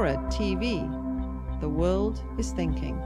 Aurora TV. The world is thinking.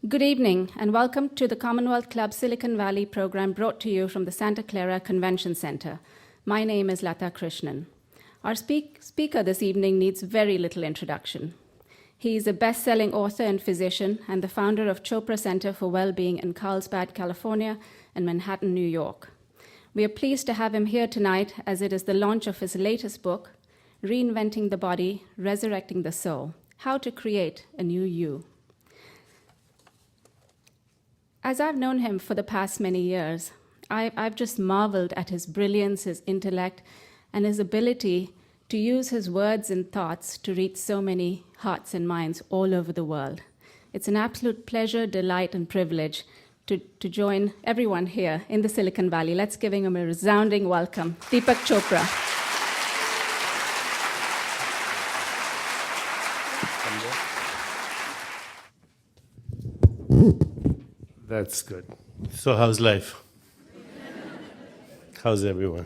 Good evening and welcome to the Commonwealth Club Silicon Valley program brought to you from the Santa Clara Convention Center. My name is Lata Krishnan. Our speaker this evening needs very little introduction. He is a best-selling author and physician and the founder of Chopra Center for Wellbeing in Carlsbad, California and Manhattan, New York. We are pleased to have him here tonight as it is the launch of his latest book, Reinventing the Body, Resurrecting the Soul, How to Create a New You. As I've known him for the past many years, I've just marveled at his brilliance, his intellect, and his ability to use his words and thoughts to reach so many hearts and minds all over the world. It's an absolute pleasure, delight, and privilege to join everyone here in the Silicon Valley. Let's give him a resounding welcome. Deepak Chopra. That's good. So how's life? How's everyone?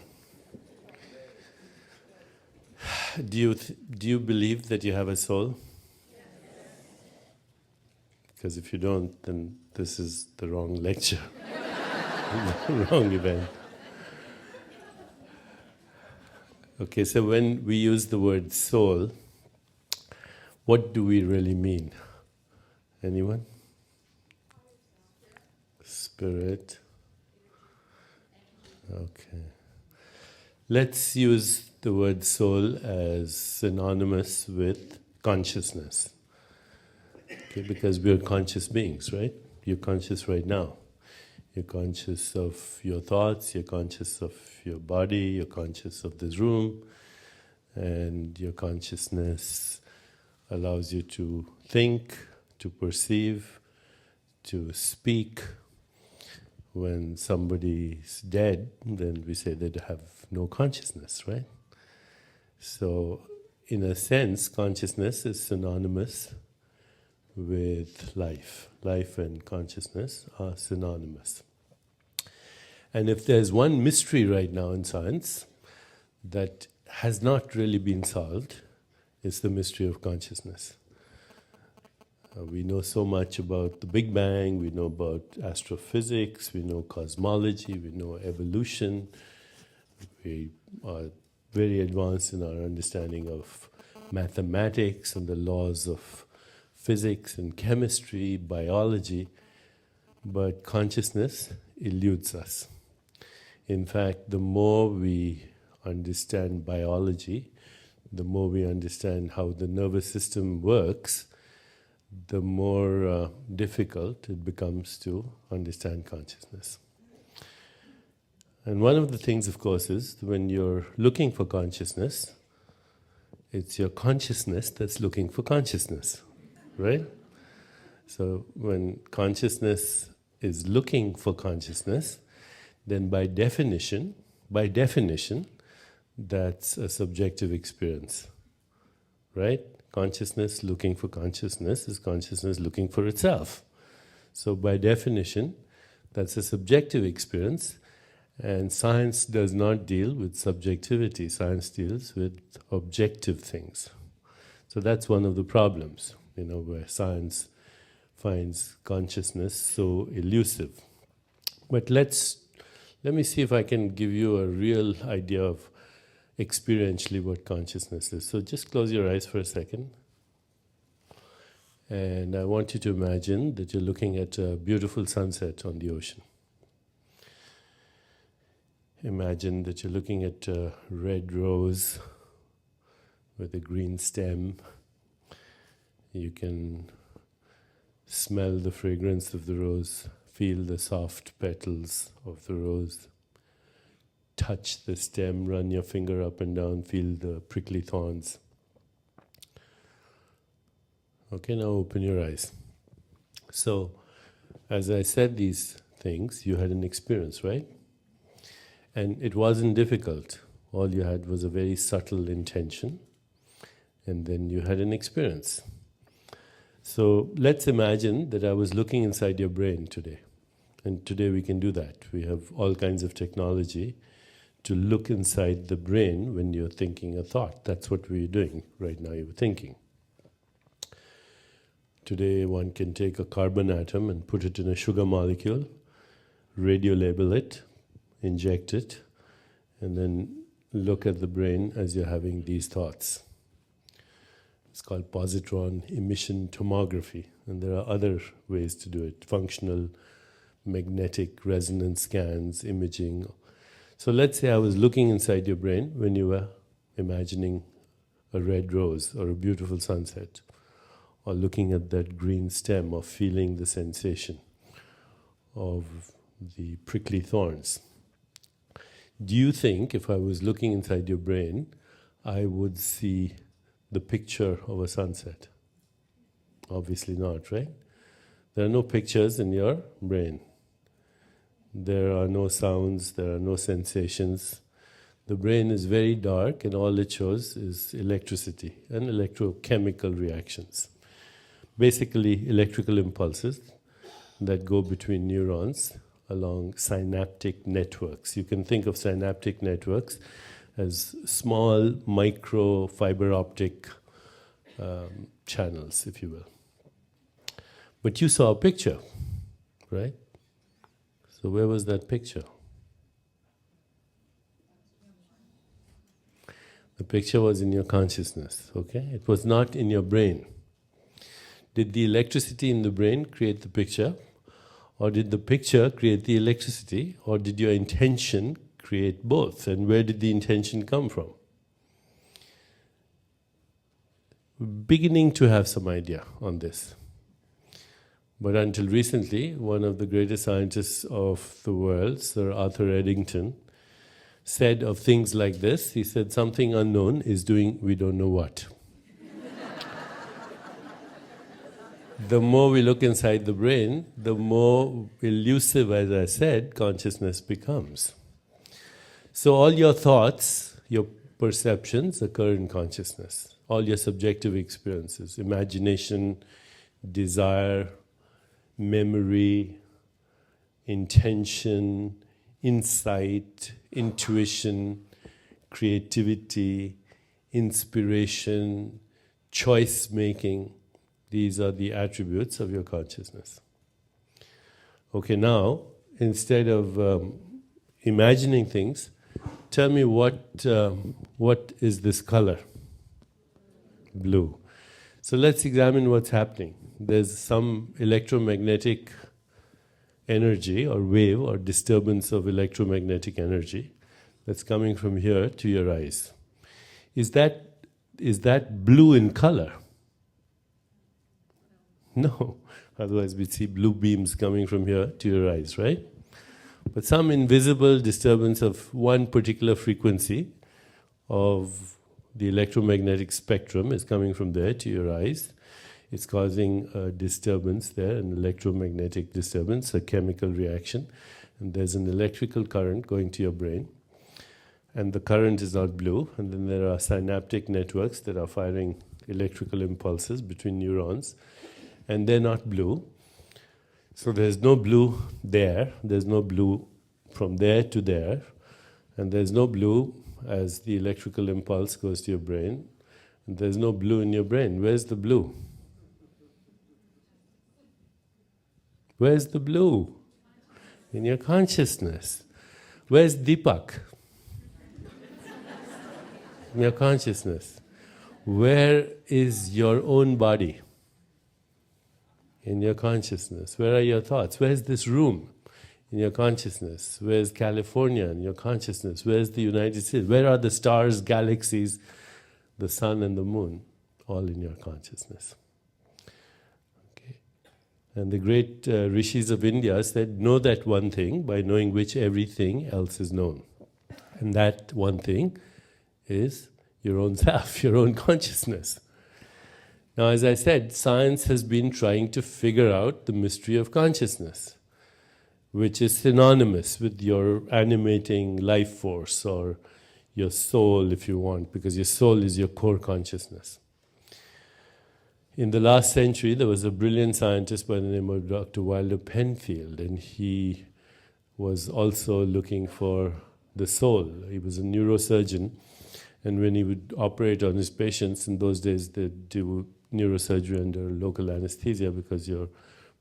Do you believe that you have a soul? Because if you don't, then this is the wrong lecture, the wrong event. Okay, so when we use the word soul, what do we really mean? Anyone? Spirit. Okay. Let's use the word soul as synonymous with consciousness. Okay, because we're conscious beings, right? You're conscious right now. You're conscious of your thoughts, you're conscious of your body, you're conscious of this room, and your consciousness allows you to think, to perceive, to speak. When somebody's dead, then we say they have no consciousness, right? So, in a sense, consciousness is synonymous with life. Life and consciousness are synonymous. And if there's one mystery right now in science that has not really been solved, it's the mystery of consciousness. We know so much about the Big Bang, we know about astrophysics, we know cosmology, we know evolution. We are very advanced in our understanding of mathematics and the laws of physics and chemistry, biology, but consciousness eludes us. In fact, the more we understand biology, the more we understand how the nervous system works, the more difficult it becomes to understand consciousness. And one of the things, of course, is when you're looking for consciousness, it's your consciousness that's looking for consciousness, right? So when consciousness is looking for consciousness, then by definition, that's a subjective experience, right? Consciousness looking for consciousness is consciousness looking for itself. So by definition, that's a subjective experience, and science does not deal with subjectivity. Science deals with objective things. So that's one of the problems, where science finds consciousness so elusive. But let me see if I can give you a real idea of experientially what consciousness is. So just close your eyes for a second. And I want you to imagine that you're looking at a beautiful sunset on the ocean. Imagine that you're looking at a red rose with a green stem. You can smell the fragrance of the rose, feel the soft petals of the rose. Touch the stem, run your finger up and down, feel the prickly thorns. Okay, now open your eyes. So, as I said these things, you had an experience, right? And it wasn't difficult. All you had was a very subtle intention, and then you had an experience. So let's imagine that I was looking inside your brain today. And today we can do that. We have all kinds of technology to look inside the brain when you're thinking a thought. That's what we're doing right now, you're thinking. Today one can take a carbon atom and put it in a sugar molecule, radio label it, inject it, and then look at the brain as you're having these thoughts. It's called positron emission tomography, and there are other ways to do it, functional magnetic resonance scans, imaging. So let's say I was looking inside your brain when you were imagining a red rose or a beautiful sunset, or looking at that green stem, or feeling the sensation of the prickly thorns. Do you think if I was looking inside your brain, I would see the picture of a sunset? Obviously not, right? There are no pictures in your brain. There are no sounds, there are no sensations. The brain is very dark and all it shows is electricity and electrochemical reactions. Basically electrical impulses that go between neurons along synaptic networks. You can think of synaptic networks as small micro fiber optic channels, if you will. But you saw a picture, right? So where was that picture? The picture was in your consciousness, okay? It was not in your brain. Did the electricity in the brain create the picture? Or did the picture create the electricity? Or did your intention create both? And where did the intention come from? Beginning to have some idea on this. But until recently, one of the greatest scientists of the world, Sir Arthur Eddington, said of things like this, he said, something unknown is doing we don't know what. The more we look inside the brain, the more elusive, as I said, consciousness becomes. So all your thoughts, your perceptions occur in consciousness. All your subjective experiences, imagination, desire, memory, intention, insight, intuition, creativity, inspiration, choice making. These are the attributes of your consciousness. Okay, now, instead of imagining things, tell me what is this color? Blue. So let's examine what's happening. There's some electromagnetic energy or wave or disturbance of electromagnetic energy that's coming from here to your eyes. Is that blue in color? No, otherwise we'd see blue beams coming from here to your eyes, right? But some invisible disturbance of one particular frequency of the electromagnetic spectrum is coming from there to your eyes. It's causing a disturbance there, an electromagnetic disturbance, a chemical reaction. And there's an electrical current going to your brain. And the current is not blue. And then there are synaptic networks that are firing electrical impulses between neurons. And they're not blue. So there's no blue there. There's no blue from there to there. And there's no blue as the electrical impulse goes to your brain. And there's no blue in your brain. Where's the blue? Where's the blue? In your consciousness. Where's Deepak? In your consciousness. Where is your own body? In your consciousness. Where are your thoughts? Where's this room? In your consciousness. Where's California? In your consciousness. Where's the United States? Where are the stars, galaxies, the sun and the moon? All in your consciousness. Okay. And the great rishis of India said, know that one thing by knowing which everything else is known. And that one thing is your own self, your own consciousness. Now, as I said, science has been trying to figure out the mystery of consciousness, which is synonymous with your animating life force or your soul, if you want, because your soul is your core consciousness. In the last century, there was a brilliant scientist by the name of Dr. Wilder Penfield, and he was also looking for the soul. He was a neurosurgeon, and when he would operate on his patients, in those days they'd do neurosurgery under local anesthesia because your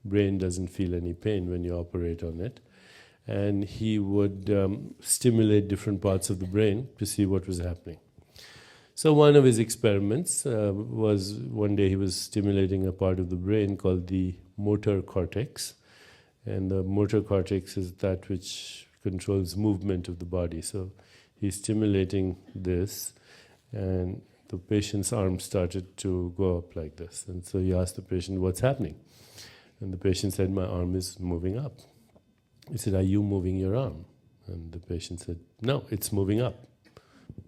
brain doesn't feel any pain when you operate on it. And he would stimulate different parts of the brain to see what was happening. So one of his experiments was one day he was stimulating a part of the brain called the motor cortex. And the motor cortex is that which controls movement of the body. So he's stimulating this, and the patient's arm started to go up like this. And so he asked the patient, what's happening? And the patient said, my arm is moving up. He said, are you moving your arm? And the patient said, no, it's moving up.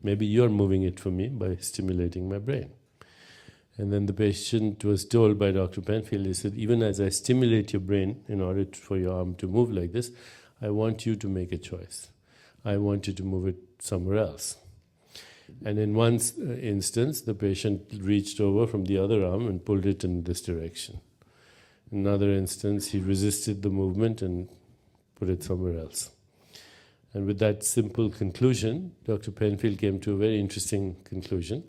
Maybe you're moving it for me by stimulating my brain. And then the patient was told by Dr. Penfield, he said, even as I stimulate your brain in order for your arm to move like this, I want you to make a choice. I want you to move it somewhere else. And in one instance, the patient reached over from the other arm and pulled it in this direction. In another instance, he resisted the movement and put it somewhere else. And with that simple conclusion, Dr. Penfield came to a very interesting conclusion.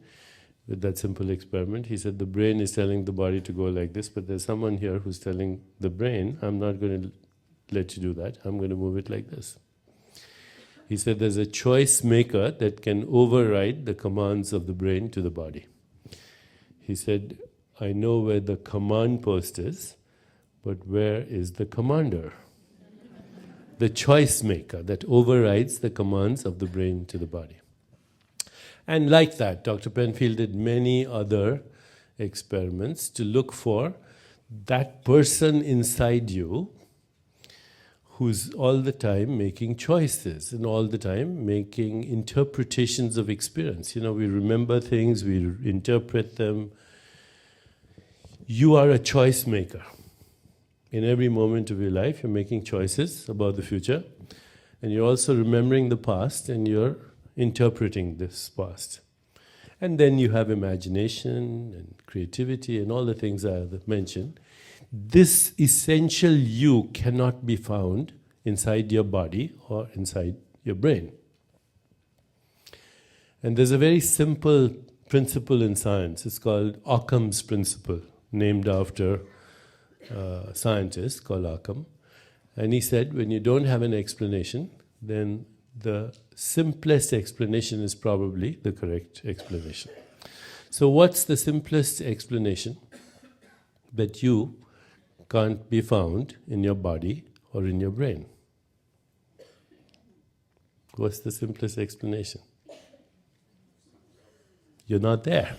With that simple experiment, he said the brain is telling the body to go like this, but there's someone here who's telling the brain, I'm not going to let you do that, I'm going to move it like this. He said there's a choice maker that can override the commands of the brain to the body. He said, I know where the command post is, but where is the commander? The choice maker that overrides the commands of the brain to the body. And like that, Dr. Penfield did many other experiments to look for that person inside you who's all the time making choices and all the time making interpretations of experience. You know, we remember things, we interpret them. You are a choice maker. In every moment of your life, you're making choices about the future, and you're also remembering the past, and you're interpreting this past. And then you have imagination and creativity and all the things I have mentioned. This essential you cannot be found inside your body or inside your brain. And there's a very simple principle in science. It's called Occam's principle, named after a scientist called Occam. And he said, when you don't have an explanation, then the simplest explanation is probably the correct explanation. So what's the simplest explanation that you can't be found in your body or in your brain? What's the simplest explanation? You're not there.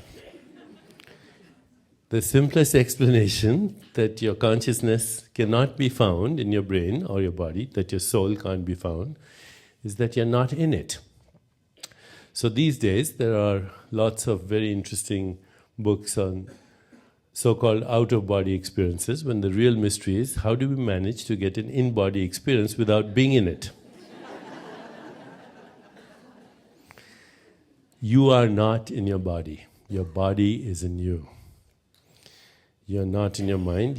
The simplest explanation that your consciousness cannot be found in your brain or your body, that your soul can't be found, is that you're not in it. So these days there are lots of very interesting books on so-called out-of-body experiences, when the real mystery is how do we manage to get an in-body experience without being in it? You are not in your body. Your body is in you. You're not in your mind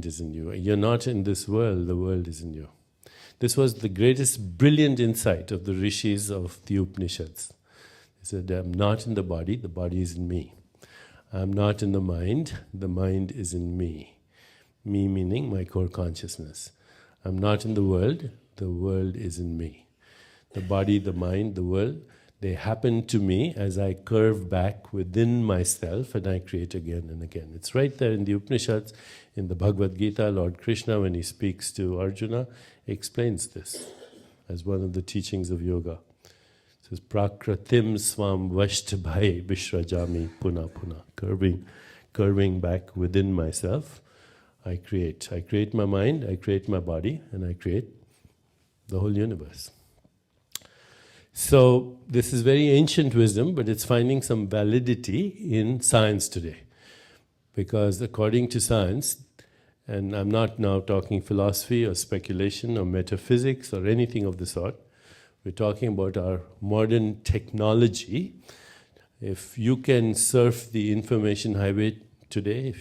is in you. You're not in this world, the world is in you. This was the greatest brilliant insight of the rishis of the Upanishads. They said, I'm not in the body is in me. I'm not in the mind is in me. Me meaning my core consciousness. I'm not in the world is in me. The body, the mind, the world, they happen to me as I curve back within myself and I create again and again. It's right there in the Upanishads, in the Bhagavad Gita. Lord Krishna, when he speaks to Arjuna, explains this as one of the teachings of yoga. It says, Prakratim swam vashtabhai vishrajami puna puna. Curving back within myself, I create. I create my mind, I create my body, and I create the whole universe. So this is very ancient wisdom, but it's finding some validity in science today. Because according to science, and I'm not now talking philosophy or speculation or metaphysics or anything of the sort, we're talking about our modern technology. If you can surf the information highway today, if you